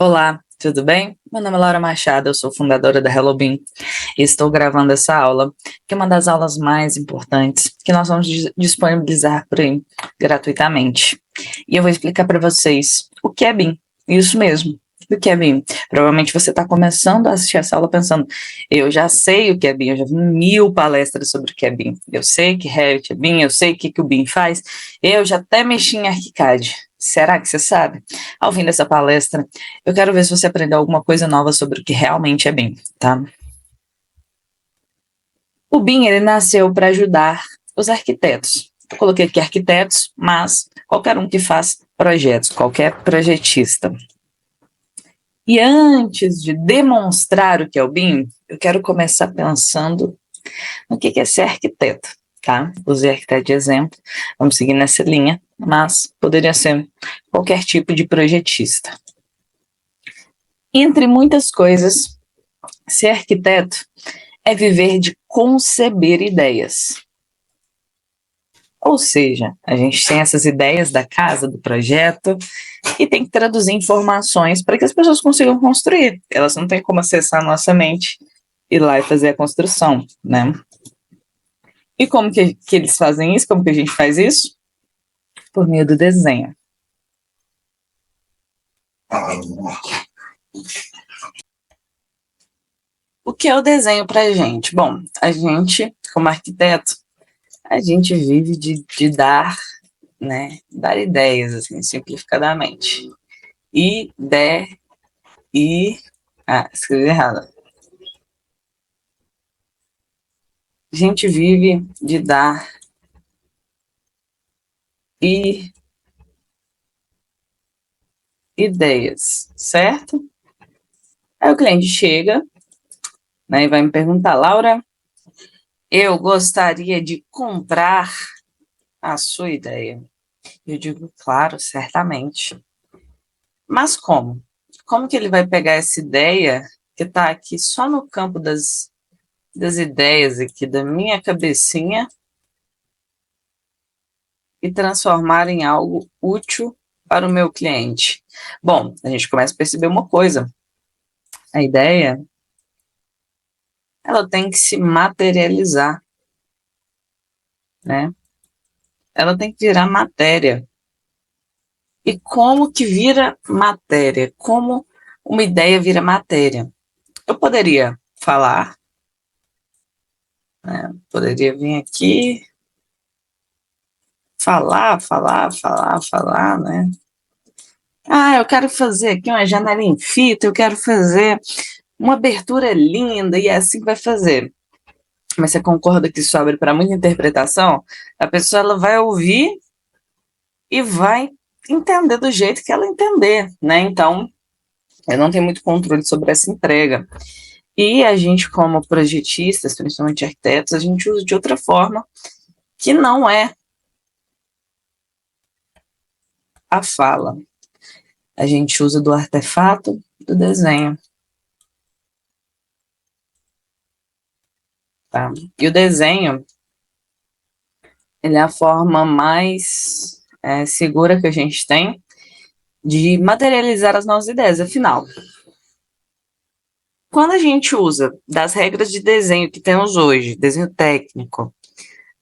Olá, tudo bem? Meu nome é Laura Machado, eu sou fundadora da HelloBean e estou gravando essa aula, que é uma das aulas mais importantes que nós vamos disponibilizar por aí gratuitamente. E eu vou explicar para vocês o que é BIM, isso mesmo, o que é BIM. Provavelmente você está começando a assistir essa aula pensando, eu já sei o que é BIM, eu já vi 1000 palestras sobre o que é BIM, eu sei que Revit é BIM, eu sei o que o BIM faz, eu já até mexi em ArchiCAD. Será que você sabe? Ao fim dessa palestra, eu quero ver se você aprendeu alguma coisa nova sobre o que realmente é BIM, tá? O BIM, ele nasceu para ajudar os arquitetos. Eu coloquei aqui arquitetos, mas qualquer um que faz projetos, qualquer projetista. E antes de demonstrar o que é o BIM, eu quero começar pensando no que é ser arquiteto, tá? Usei arquiteto de exemplo, vamos seguir nessa linha, mas poderia ser qualquer tipo de projetista. Entre muitas coisas, ser arquiteto é viver de conceber ideias. Ou seja, a gente tem essas ideias da casa, do projeto, e tem que traduzir informações para que as pessoas consigam construir. Elas não têm como acessar a nossa mente, ir lá e fazer a construção, né? E como que eles fazem isso? Como que a gente faz isso? Por meio do desenho. O que é o desenho para a gente? Bom, a gente, como arquiteto, a gente vive de dar, né, dar ideias, assim, simplificadamente. Escrevi errado. A gente vive de dar ideias, certo? Aí o cliente chega, né, e vai me perguntar, Laura, eu gostaria de comprar a sua ideia. Eu digo, claro, certamente. Mas como? Como que ele vai pegar essa ideia que está aqui só no campo das ideias aqui da minha cabecinha e transformar em algo útil para o meu cliente? Bom, a gente começa a perceber uma coisa. A ideia, ela tem que se materializar, né? Ela tem que virar matéria. E como que vira matéria? Como uma ideia vira matéria? Eu poderia falar, né? Poderia vir aqui, falar, né? Ah, eu quero fazer aqui uma janela em fita, eu quero fazer uma abertura linda, e é assim que vai fazer. Mas você concorda que isso abre para muita interpretação? A pessoa ela vai ouvir e vai entender do jeito que ela entender, né? Então, eu não tenho muito controle sobre essa entrega. E a gente, como projetistas, principalmente arquitetos, a gente usa de outra forma, que não é a fala. A gente usa do artefato do desenho. Tá? E o desenho, ele é a forma mais segura que a gente tem de materializar as nossas ideias. Afinal, quando a gente usa das regras de desenho que temos hoje, desenho técnico,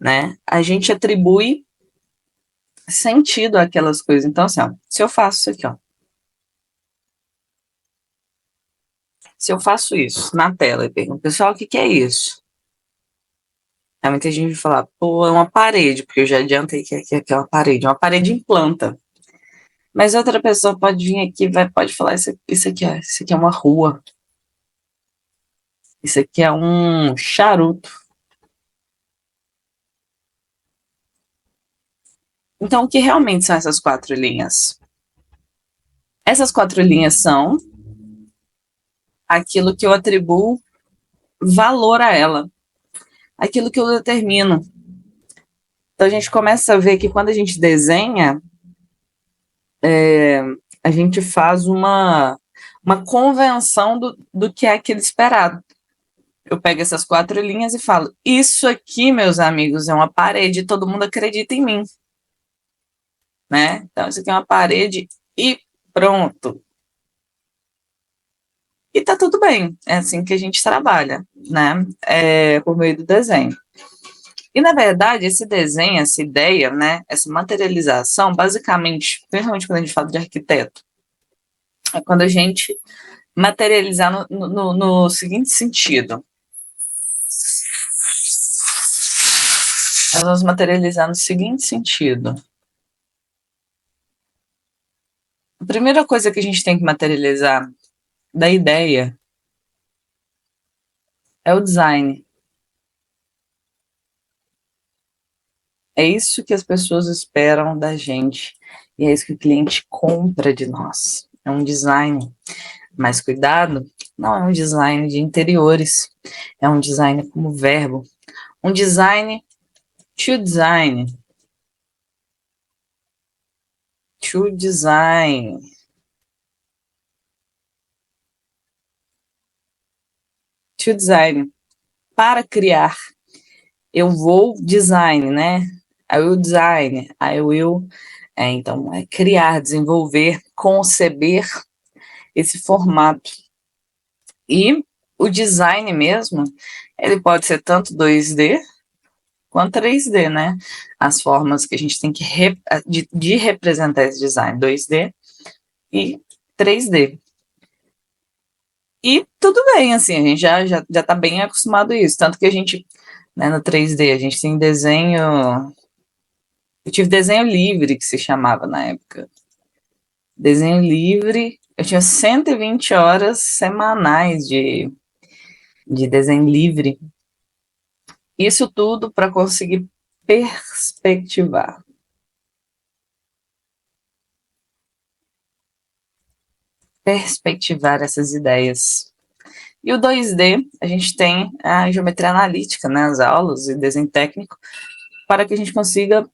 né, a gente atribui sentido àquelas coisas. Então, assim, ó, se eu faço isso aqui, ó, se eu faço isso na tela e pergunto, pessoal, o que é isso? Aí muita gente vai falar, pô, é uma parede, porque eu já adiantei que é uma parede em planta. Mas outra pessoa pode vir aqui e pode falar, isso aqui é uma rua, isso aqui é um charuto. Então, o que realmente são essas 4 linhas? Essas 4 linhas são aquilo que eu atribuo valor a ela, aquilo que eu determino. Então, a gente começa a ver que quando a gente desenha, a gente faz uma convenção do que é aquilo esperado. Eu pego essas 4 linhas e falo, isso aqui, meus amigos, é uma parede, todo mundo acredita em mim, né? Então, isso aqui é uma parede e pronto. E tá tudo bem, é assim que a gente trabalha, né? Por meio do desenho. E, na verdade, esse desenho, essa ideia, né, essa materialização, basicamente, principalmente quando a gente fala de arquiteto, é quando a gente materializar no seguinte sentido. Nós vamos materializar no seguinte sentido. A primeira coisa que a gente tem que materializar da ideia é o design. É isso que as pessoas esperam da gente. E é isso que o cliente compra de nós. É um design. Mas cuidado, não é um design de interiores. É um design como verbo. Um design to design. To design. To design. Para criar. Eu vou design, né? I will design. I will. Então, é criar, desenvolver, conceber esse formato. E o design mesmo, ele pode ser tanto 2D quanto 3D, né? As formas que a gente tem que de representar esse design, 2D e 3D. E tudo bem, assim, a gente já tá bem acostumado a isso. Tanto que a gente, né, no 3D, a gente tem desenho. Eu tive desenho livre, que se chamava na época. Desenho livre. Eu tinha 120 horas semanais de desenho livre. Isso tudo para conseguir perspectivar. Perspectivar essas ideias. E o 2D, a gente tem a geometria analítica, né, as aulas e desenho técnico, para que a gente consiga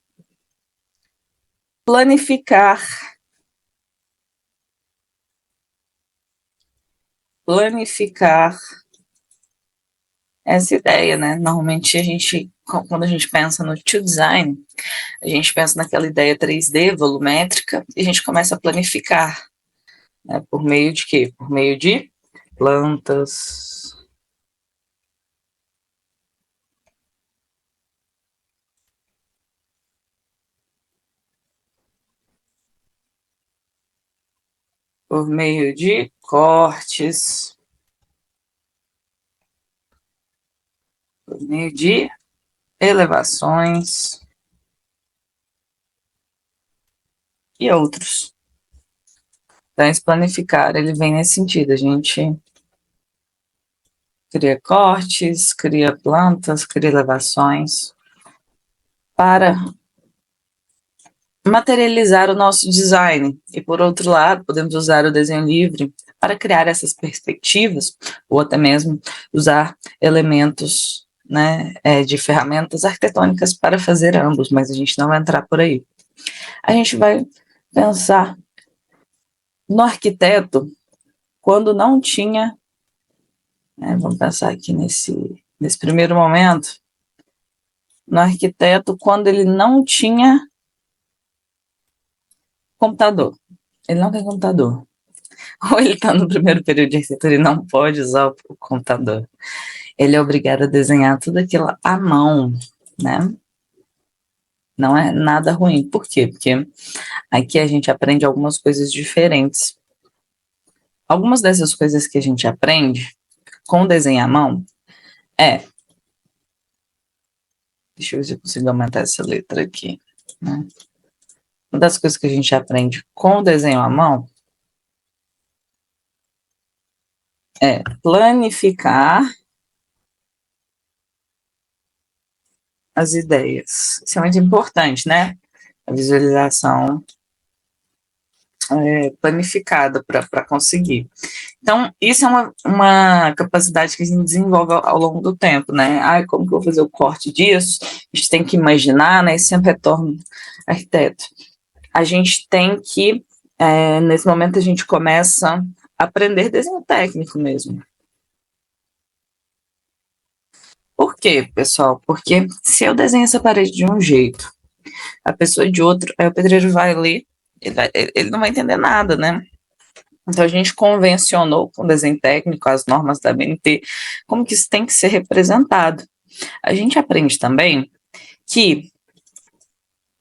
planificar essa ideia, né? Normalmente a gente, quando a gente pensa no to design, a gente pensa naquela ideia 3D, volumétrica, e a gente começa a planificar, né? Por meio de quê? Por meio de plantas. Por meio de cortes, por meio de elevações e outros. Então, esse planificar, ele vem nesse sentido, a gente cria cortes, cria plantas, cria elevações para materializar o nosso design. E, por outro lado, podemos usar o desenho livre para criar essas perspectivas, ou até mesmo usar elementos, né, de ferramentas arquitetônicas para fazer ambos, mas a gente não vai entrar por aí. A gente vai pensar no arquiteto quando não tinha, né, vamos pensar aqui nesse primeiro momento, no arquiteto quando ele não tinha computador. Ele não tem computador. Ou ele está no primeiro período de arquitetura e não pode usar o computador. Ele é obrigado a desenhar tudo aquilo à mão, né? Não é nada ruim. Por quê? Porque aqui a gente aprende algumas coisas diferentes. Algumas dessas coisas que a gente aprende com desenho à mão deixa eu ver se eu consigo aumentar essa letra aqui, né? Uma das coisas que a gente aprende com o desenho à mão é planificar as ideias. Isso é muito importante, né? A visualização planificada para conseguir. Então, isso é uma capacidade que a gente desenvolve ao longo do tempo, né? Como que eu vou fazer o corte disso? A gente tem que imaginar, né? E sempre retorno arquiteto. A gente tem que, nesse momento, a gente começa a aprender desenho técnico mesmo. Por quê, pessoal? Porque se eu desenho essa parede de um jeito, a pessoa de outro, aí o pedreiro vai ler, ele não vai entender nada, né? Então, a gente convencionou com o desenho técnico, as normas da BNT, como que isso tem que ser representado. A gente aprende também que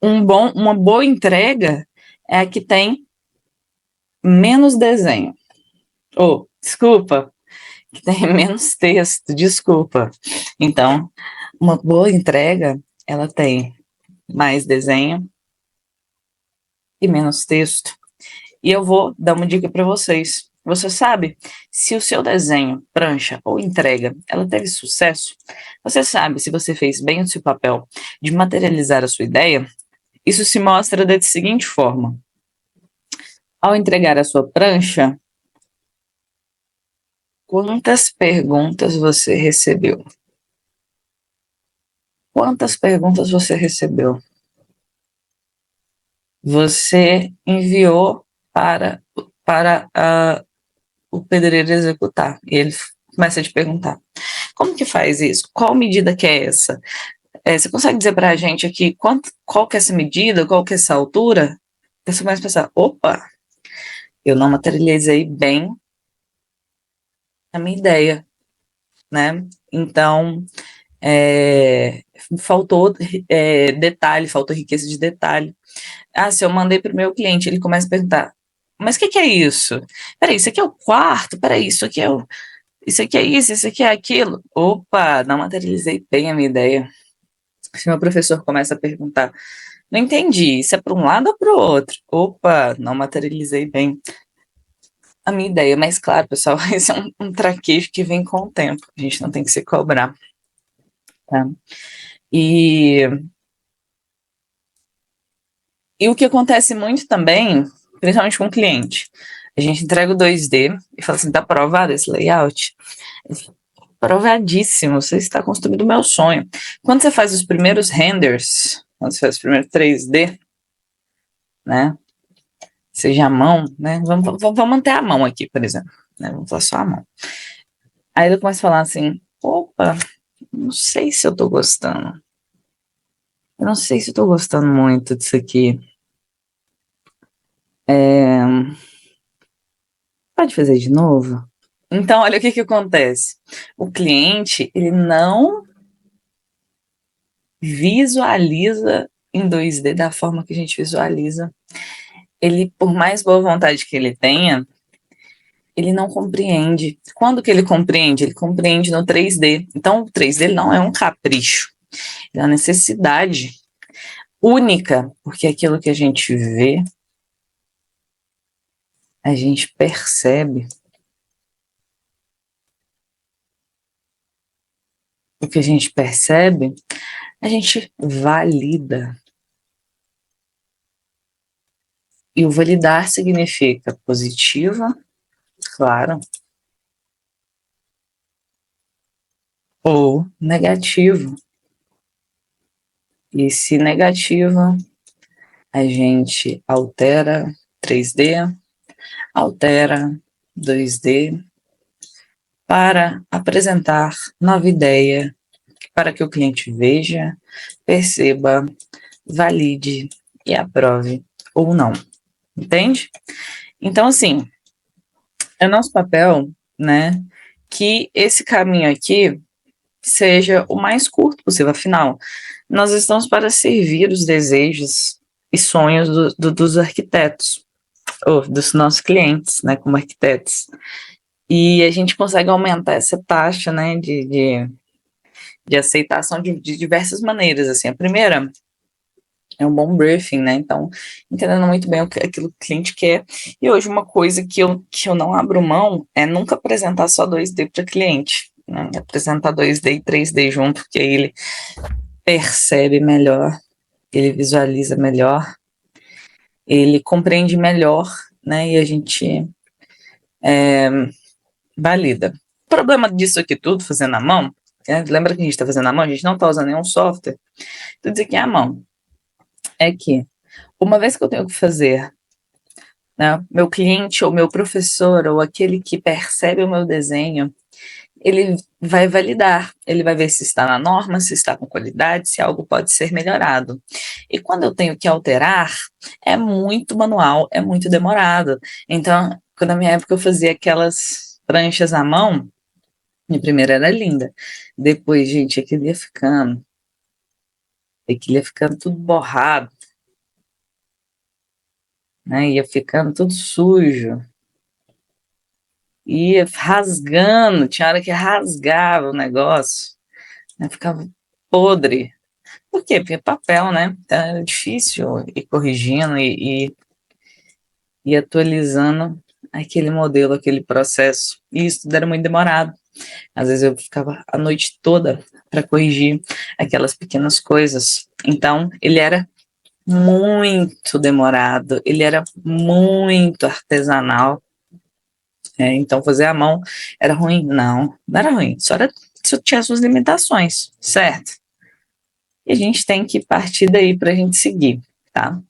uma boa entrega é a que tem menos desenho. Desculpa, que tem menos texto, desculpa. Então, uma boa entrega, ela tem mais desenho e menos texto. E eu vou dar uma dica para vocês. Você sabe se o seu desenho, prancha ou entrega, ela teve sucesso? Você sabe se você fez bem o seu papel de materializar a sua ideia? Isso se mostra da seguinte forma. Ao entregar a sua prancha, quantas perguntas você recebeu? Quantas perguntas você recebeu? Você enviou para o pedreiro executar. E ele começa a te perguntar: como que faz isso? Qual medida que é essa? Você consegue dizer para a gente aqui qual que é essa medida, qual que é essa altura? Você começa a pensar: opa, eu não materializei bem a minha ideia, né? Então, faltou detalhe, faltou riqueza de detalhe. Se eu mandei para o meu cliente, ele começa a perguntar: mas o que é isso? Peraí, isso aqui é o quarto? Peraí, isso aqui é isso aqui é aquilo. Opa, não materializei bem a minha ideia. Se meu professor começa a perguntar: não entendi, isso é para um lado ou para o outro? Opa, não materializei bem a minha ideia. Mas claro, pessoal, esse é um traquejo que vem com o tempo. A gente não tem que se cobrar. Tá? E o que acontece muito também, principalmente com o cliente, a gente entrega o 2D e fala assim: tá aprovado esse layout? Provadíssimo, você está construindo o meu sonho. Quando você faz os primeiros renders, quando você faz o primeiro 3D, né, seja a mão, né, vamos manter a mão aqui, por exemplo, né, vamos falar só a mão. Aí ele começa a falar assim: opa, não sei se eu tô gostando. Eu não sei se eu tô gostando muito disso aqui. Pode fazer de novo? Então, olha o que acontece. O cliente, ele não visualiza em 2D da forma que a gente visualiza. Ele, por mais boa vontade que ele tenha, ele não compreende. Quando que ele compreende? Ele compreende no 3D. Então, o 3D não é um capricho, é uma necessidade única, porque aquilo que a gente vê, a gente percebe. O que a gente percebe, a gente valida. E o validar significa positiva, claro, ou negativo. E se negativo, a gente altera 3D, altera 2D para apresentar nova ideia, para que o cliente veja, perceba, valide e aprove ou não. Entende? Então, assim, é nosso papel, né, que esse caminho aqui seja o mais curto possível. Afinal, nós estamos para servir os desejos e sonhos dos arquitetos, ou dos nossos clientes, né, como arquitetos. E a gente consegue aumentar essa taxa, né, de aceitação de diversas maneiras. Assim, a primeira é um bom briefing, né? Então, entendendo muito bem aquilo que o cliente quer. E hoje, uma coisa que eu não abro mão é nunca apresentar só 2D para cliente, né? Apresentar 2D e 3D junto, porque aí ele percebe melhor, ele visualiza melhor, ele compreende melhor, né? E a gente valida. O problema disso aqui tudo, fazendo à mão, lembra que a gente está fazendo à mão? A gente não está usando nenhum software, tudo isso aqui é à mão. É que, uma vez que eu tenho que fazer, né, meu cliente ou meu professor ou aquele que percebe o meu desenho, ele vai validar, ele vai ver se está na norma, se está com qualidade, se algo pode ser melhorado. E quando eu tenho que alterar, é muito manual, é muito demorado. Então, Na minha época eu fazia aquelas pranchas à mão, minha primeira era linda. Depois, gente, aquilo ia ficando tudo borrado, né? Ia ficando tudo sujo, ia rasgando, tinha hora que rasgava o negócio, né? Ficava podre. Por quê? Porque é papel, né? Então era difícil ir corrigindo e atualizando aquele modelo, aquele processo. E isso tudo era muito demorado. Às vezes eu ficava a noite toda para corrigir aquelas pequenas coisas. Então, ele era muito demorado, ele era muito artesanal. Então, fazer à mão era ruim? Não, não era ruim, só tinha suas limitações, certo? E a gente tem que partir daí para a gente seguir, tá?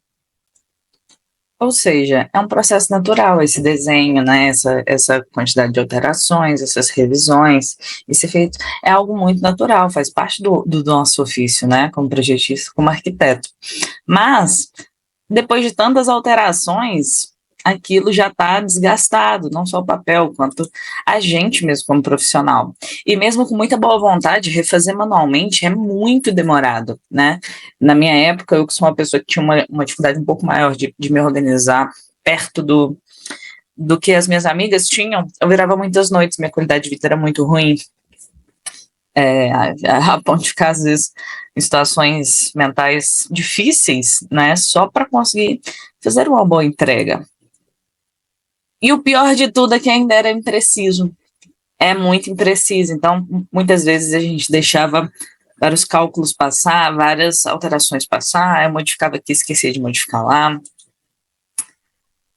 Ou seja, é um processo natural esse desenho, né? Essa quantidade de alterações, essas revisões, esse efeito é algo muito natural, faz parte do nosso ofício, né? Como projetista, como arquiteto. Mas, depois de tantas alterações, aquilo já está desgastado, não só o papel, quanto a gente mesmo como profissional. E mesmo com muita boa vontade, refazer manualmente é muito demorado, né? Na minha época, eu que sou uma pessoa que tinha uma dificuldade um pouco maior de me organizar perto do que as minhas amigas tinham, eu virava muitas noites, minha qualidade de vida era muito ruim, a ponto de ficar, às vezes, em situações mentais difíceis, né, só para conseguir fazer uma boa entrega. E o pior de tudo é que ainda era impreciso, é muito impreciso, então muitas vezes a gente deixava vários cálculos passar, várias alterações passar, eu modificava aqui, esquecia de modificar lá.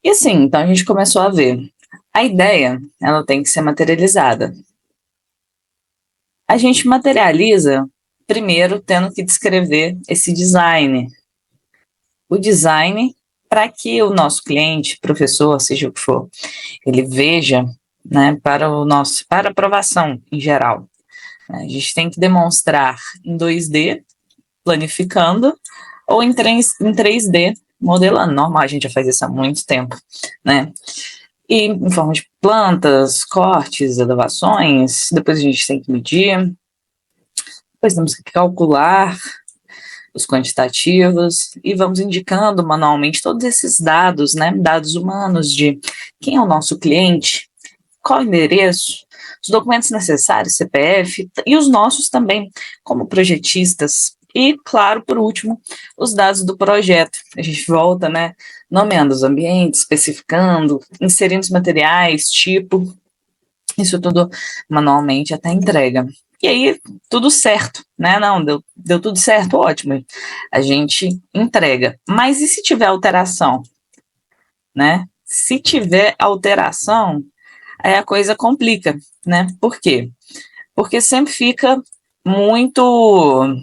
E assim, então a gente começou a ver, a ideia, ela tem que ser materializada. A gente materializa primeiro tendo que descrever esse design. O design para que o nosso cliente, professor, seja o que for, ele veja, né, para aprovação em geral. A gente tem que demonstrar em 2D, planificando, ou em 3D, modelando. Normal, a gente já faz isso há muito tempo, né? E em forma de plantas, cortes, elevações, depois a gente tem que medir, depois temos que calcular os quantitativos e vamos indicando manualmente todos esses dados, né, dados humanos de quem é o nosso cliente, qual o endereço, os documentos necessários, CPF e os nossos também como projetistas. E, claro, por último, os dados do projeto. A gente volta, né, nomeando os ambientes, especificando, inserindo os materiais, tipo, isso tudo manualmente até entrega. E aí, tudo certo, né? Não, deu tudo certo, ótimo. A gente entrega. Mas e se tiver alteração, né? Se tiver alteração, aí a coisa complica, né? Por quê? Porque sempre fica muito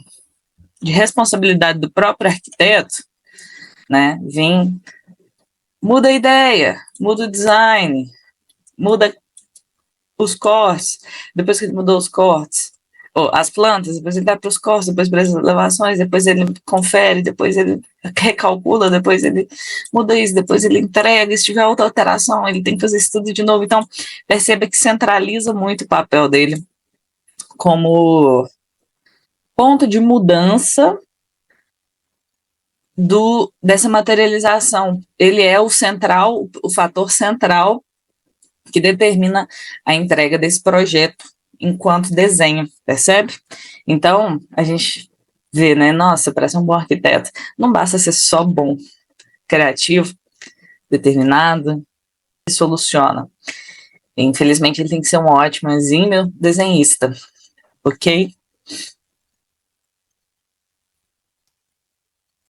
de responsabilidade do próprio arquiteto, né? Muda a ideia, muda o design, muda os cortes, depois que ele mudou os cortes, ou as plantas, depois ele dá para os cortes, depois para as elevações, depois ele confere, depois ele recalcula, depois ele muda isso, depois ele entrega, se tiver outra alteração, ele tem que fazer isso tudo de novo. Então, perceba que centraliza muito o papel dele como ponto de mudança dessa materialização. Ele é o central, o fator central que determina a entrega desse projeto enquanto desenho, percebe? Então, a gente vê, né, nossa, parece um bom arquiteto. Não basta ser só bom, criativo, determinado, e soluciona. Infelizmente, ele tem que ser um ótimo, exímio desenhista, ok?